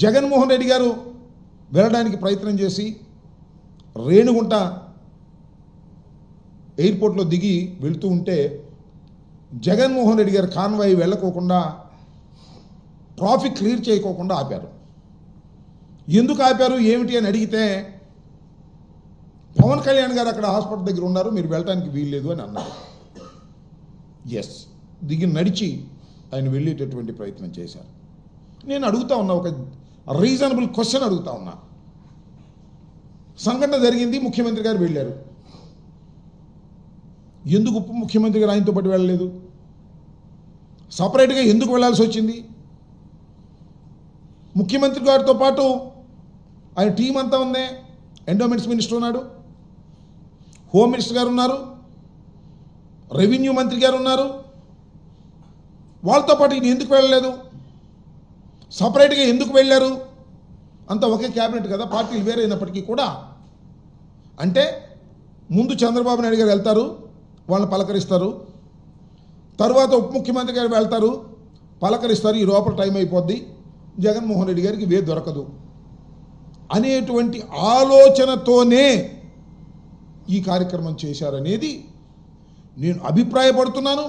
జగన్మోహన్ రెడ్డి గారు వెళ్ళడానికి ప్రయత్నం చేసి రేణుగుంట ఎయిర్పోర్ట్లో దిగి వెళుతూ ఉంటే జగన్మోహన్ రెడ్డి గారు కాన్వాయ్ వెళ్ళకోకుండా ట్రాఫిక్ క్లియర్ చేయకోకుండా ఆపారు. ఎందుకు ఆపారు ఏమిటి అని అడిగితే పవన్ కళ్యాణ్ గారు అక్కడ హాస్పిటల్ దగ్గర ఉన్నారు, మీరు వెళ్ళడానికి వీల్లేదు అని అన్నారు. ఎస్, దిగి నడిచి ఆయన వెళ్ళేటటువంటి ప్రయత్నం చేశారు. నేను అడుగుతా ఉన్నా, ఒక రీజనబుల్ క్వశ్చన్ అడుగుతా ఉన్నా. సంఘటన జరిగింది, ముఖ్యమంత్రి గారు వెళ్ళారు, ఎందుకు ఉప ముఖ్యమంత్రి గారు ఆయనతో పాటు వెళ్ళలేదు? సపరేట్గా ఎందుకు వెళ్ళాల్సి వచ్చింది? ముఖ్యమంత్రి గారితో పాటు ఆయన టీం అంతా ఉంది. ఎండోమెంట్స్ మినిస్టర్ ఉన్నాడు, హోమ్ మినిస్టర్ గారు ఉన్నారు, రెవెన్యూ మంత్రి గారు ఉన్నారు. వాళ్ళతో పాటు ఈయన ఎందుకు వెళ్ళలేదు? సపరేట్గా ఎందుకు వెళ్ళారు? అంతా ఒకే క్యాబినెట్ కదా, పార్టీలు వేరే అయినప్పటికీ కూడా. అంటే ముందు చంద్రబాబు నాయుడు గారు వెళ్తారు, వాళ్ళని పలకరిస్తారు, తర్వాత ఉప ముఖ్యమంత్రి గారు వెళ్తారు, పలకరిస్తారు, ఈ లోపల టైం అయిపోద్ది, జగన్మోహన్ రెడ్డి గారికి వే దొరకదు అనేటువంటి ఆలోచనతోనే ఈ కార్యక్రమం చేశారనేది నేను అభిప్రాయపడుతున్నాను.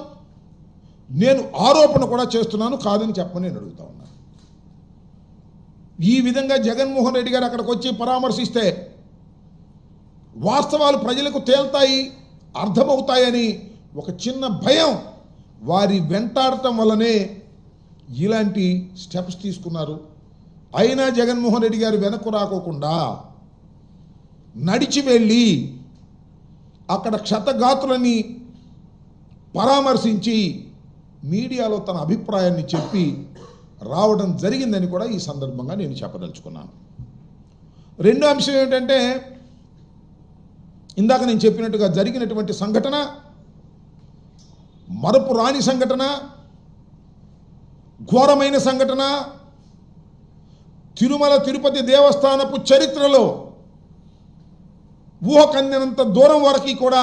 నేను ఆరోపణ కూడా చేస్తున్నాను, కాదని చెప్పమని నేను అడుగుతా ఉన్నాను. ఈ విధంగా జగన్మోహన్ రెడ్డి గారు అక్కడికి వచ్చి పరామర్శిస్తే వాస్తవాలు ప్రజలకు తేల్తాయి, అర్థమవుతాయని ఒక చిన్న భయం వారి వెంటాడటం వల్లనే ఇలాంటి స్టెప్స్ తీసుకున్నారు. అయినా జగన్మోహన్ రెడ్డి గారు వెనక్కు రాకోకుండా నడిచి వెళ్ళి అక్కడ క్షతగాతులని పరామర్శించి మీడియాలో తన అభిప్రాయాన్ని చెప్పి రావడం జరిగిందని కూడా ఈ సందర్భంగా నేను చెప్పదలుచుకున్నాను. రెండో అంశం ఏమిటంటే, ఇందాక నేను చెప్పినట్టుగా జరిగినటువంటి సంఘటన మరపు రాని సంఘటన, ఘోరమైన సంఘటన. తిరుమల తిరుపతి దేవస్థానపు చరిత్రలో ఊహకందినంత దూరం వరకు కూడా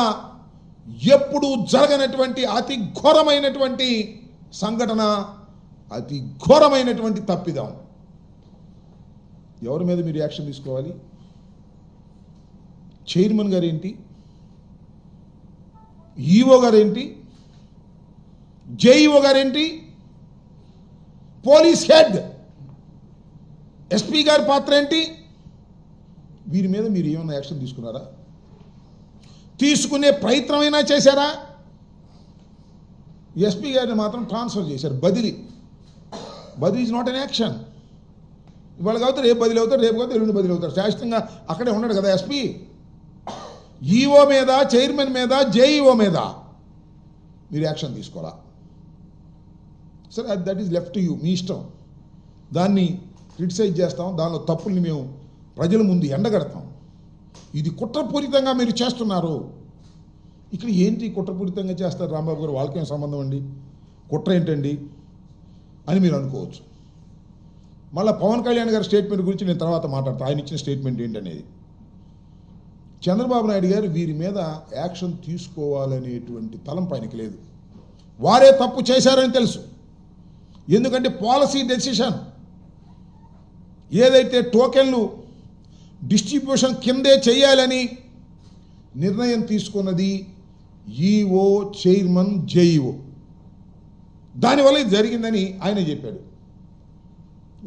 ఎప్పుడూ జరగనటువంటి అతి ఘోరమైనటువంటి సంఘటన, అతి ఘోరమైనటువంటి తప్పిదం. ఎవరి మీద మీరు యాక్షన్ తీసుకోవాలి? చైర్మన్ గారేంటి, ఈఓ గారేంటి, జేఈఓ గారేంటి, పోలీస్ హెడ్ ఎస్పీ గారి పాత్ర ఏంటి? వీరి మీద మీరు ఏమైనా యాక్షన్ తీసుకున్నారా? తీసుకునే ప్రయత్నమైనా చేశారా? ఎస్పీ గారిని మాత్రం ట్రాన్స్ఫర్ చేశారు, బదిలీ. బదిలీ ఈజ్ నాట్ అన్ యాక్షన్. ఇవాళ కావచ్చు రేపు బదిలీ అవుతారు, రేపు కావచ్చు ఎల్లుండి బదిలీ అవుతారు. శాశ్వతంగా అక్కడే ఉన్నాడు కదా ఎస్పీ. ఈఓ మీద, చైర్మన్ మీద, జేఈఓ మీద మీరు యాక్షన్ తీసుకోవాలా? సరే, that is left to you, మీ ఇష్టం. దాన్ని క్రిటిసైజ్ చేస్తాం, దానిలో తప్పుల్ని మేము ప్రజల ముందు ఎండగడతాం. ఇది కుట్రపూరితంగా మీరు చేస్తున్నారు. ఇక్కడ ఏంటి కుట్రపూరితంగా చేస్తారు రాంబాబు గారు? వాళ్ళకేం సంబంధం అండి, కుట్ర ఏంటండి అని మీరు అనుకోవచ్చు. మళ్ళీ పవన్ కళ్యాణ్ గారి స్టేట్మెంట్ గురించి నేను తర్వాత మాట్లాడతాను, ఆయన ఇచ్చిన స్టేట్మెంట్ ఏంటనేది. చంద్రబాబు నాయుడు గారు వీరి మీద యాక్షన్ తీసుకోవాలనేటువంటి తలంపు ఆయనకి లేదు. వారే తప్పు చేశారని తెలుసు. ఎందుకంటే పాలసీ డెసిషన్ ఏదైతే టోకెన్లు డిస్ట్రిబ్యూషన్ కిందే చేయాలని నిర్ణయం తీసుకున్నది ఈఓ, చైర్మన్, జేఈఓ, దానివల్ల ఇది జరిగిందని ఆయన చెప్పాడు.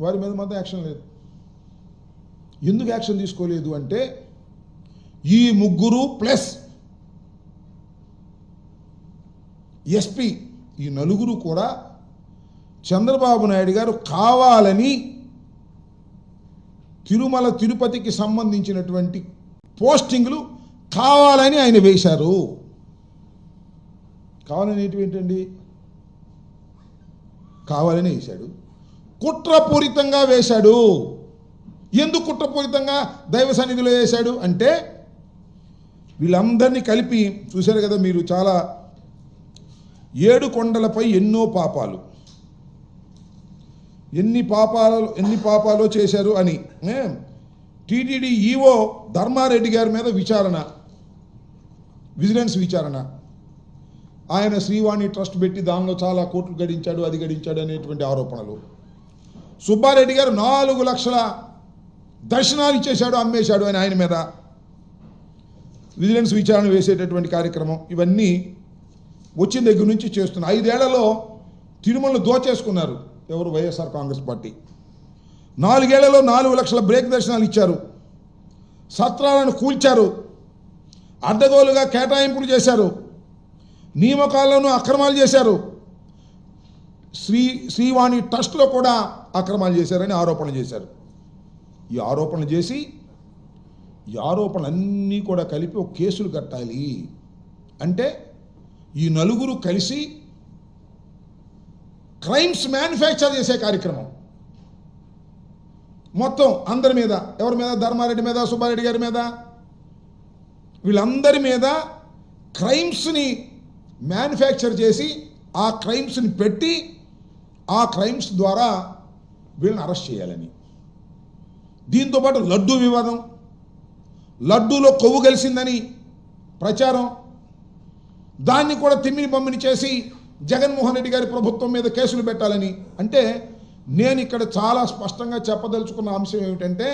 వారి మీద మాత్రం యాక్షన్ లేదు. ఎందుకు యాక్షన్ తీసుకోలేదు అంటే, ఈ ముగ్గురు ప్లస్ ఎస్పీ, ఈ నలుగురు కూడా చంద్రబాబు నాయుడు గారు కావాలని తిరుమల తిరుపతికి సంబంధించినటువంటి పోస్టింగ్లు కావాలని ఆయన వేశారు. కావాలని ఏంటండి? కావాలని వేశాడు, కుట్రపూరితంగా వేశాడు. ఎందుకు కుట్రపూరితంగా దైవ సన్నిధిలో వేశాడు అంటే, వీళ్ళందరినీ కలిపి చూశారు కదా మీరు, చాలా 7 కొండలపై ఎన్నో పాపాలు, ఎన్ని పాపాలు చేశారు అని టీటీడీ ఈఓ ధర్మారెడ్డి గారి మీద విచారణ, విజిలెన్స్ విచారణ. ఆయన శ్రీవాణి ట్రస్ట్ పెట్టి దానిలో చాలా కోట్లు గడించాడు, అది గడించాడు అనేటువంటి ఆరోపణలు. సుబ్బారెడ్డి గారు 4 లక్షల దర్శనాలు ఇచ్చేశాడు, అమ్మేశాడు అని ఆయన మీద విజిలెన్స్ విచారణ వేసేటటువంటి కార్యక్రమం. ఇవన్నీ వచ్చిన దగ్గర నుంచి చేస్తున్నారు. 5 ఏళ్లలో తిరుమలను దోచేసుకున్నారు ఎవరు? వైఎస్ఆర్ కాంగ్రెస్ పార్టీ. 4 ఏళ్లలో 4 లక్షల బ్రేక్ దర్శనాలు ఇచ్చారు, సత్రాలను కూల్చారు, అడ్డగోలుగా కేటాయింపులు చేశారు, నియామకాల్లోనూ అక్రమాలు చేశారు, శ్రీవాణి ట్రస్ట్లో కూడా అక్రమాలు చేశారని ఆరోపణలు చేశారు. ఈ ఆరోపణలు చేసి ఈ ఆరోపణలన్నీ కూడా కలిపి ఒక కేసులు కట్టాలి అంటే ఈ నలుగురు కలిసి క్రైమ్స్ మ్యానుఫ్యాక్చర్ చేసే కార్యక్రమం మొత్తం అందరి మీద. ఎవరి మీద? ధర్మారెడ్డి మీద, సుబ్బారెడ్డి గారి మీద, వీళ్ళందరి మీద క్రైమ్స్ని మ్యానుఫ్యాక్చర్ చేసి ఆ క్రైమ్స్ని పెట్టి ఆ క్రైమ్స్ ద్వారా వీళ్ళని అరెస్ట్ చేయాలని. దీంతోపాటు లడ్డూ వివాదం, లడ్డూలో కొవ్వు కలిసిందని ప్రచారం, దాన్ని కూడా తిమ్మిని బమ్మిని చేసి జగన్మోహన్ రెడ్డి గారి ప్రభుత్వం మీద కేసులు పెట్టాలని. అంటే నేను ఇక్కడ చాలా స్పష్టంగా చెప్పదలుచుకున్న అంశం ఏమిటంటే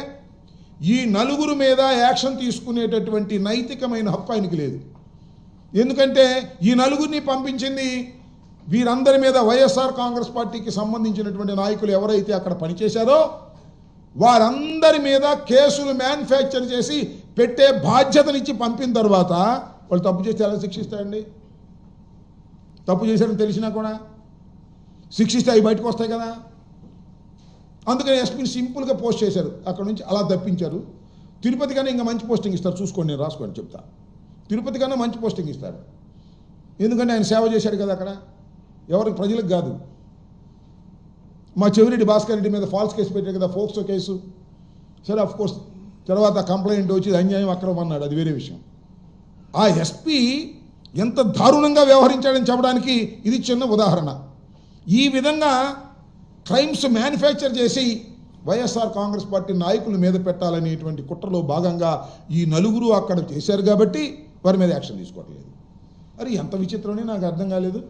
ఈ నలుగురు మీద యాక్షన్ తీసుకునేటటువంటి నైతికమైన హక్కు ఆయనకి లేదు. ఎందుకంటే ఈ నలుగురిని పంపించింది వీరందరి మీద వైఎస్ఆర్ కాంగ్రెస్ పార్టీకి సంబంధించినటువంటి నాయకులు ఎవరైతే అక్కడ పనిచేశారో వారందరి మీద కేసులు మ్యానుఫ్యాక్చర్ చేసి పెట్టే బాధ్యతనిచ్చి పంపిన తర్వాత వాళ్ళు తప్పు చేస్తే ఎలా శిక్షిస్తారండి? తప్పు చేశారని తెలిసినా కూడా శిక్షిస్తే అవి బయటకు వస్తాయి కదా. అందుకని ఎస్పీని సింపుల్గా పోస్ట్ చేశారు, అక్కడ నుంచి అలా తప్పించారు. తిరుపతి కన్నా ఇంకా మంచి పోస్టింగ్ ఇస్తారు, చూసుకోండి, నేను రాసుకోండి చెప్తా. తిరుపతి కన్నా మంచి పోస్టింగ్ ఇస్తారు, ఎందుకంటే ఆయన సేవ చేశాడు కదా అక్కడ, ఎవరికి? ప్రజలకు కాదు. మా చెవిరెడ్డి భాస్కర్ రెడ్డి మీద ఫాల్స్ కేసు పెట్టారు కదా, ఫోక్సో కేసు. సరే, అఫ్ కోర్స్ తర్వాత కంప్లైంట్ వచ్చి అన్యాయం అక్రమం అన్నాడు, అది వేరే విషయం. ఆ ఎస్పీ ఎంత దారుణంగా వ్యవహరించాడని చెప్పడానికి ఇది చిన్న ఉదాహరణ. ఈ విధంగా క్రైమ్స్ మ్యానుఫ్యాక్చర్ చేసి వైఎస్ఆర్ కాంగ్రెస్ పార్టీ నాయకుల మీద పెట్టాలనేటువంటి కుట్రలో భాగంగా ఈ నలుగురు అక్కడ చేశారు కాబట్టి వారి మీద యాక్షన్ తీసుకోవట్లేదు. అది ఎంత విచిత్రమని నాకు అర్థం కాలేదు.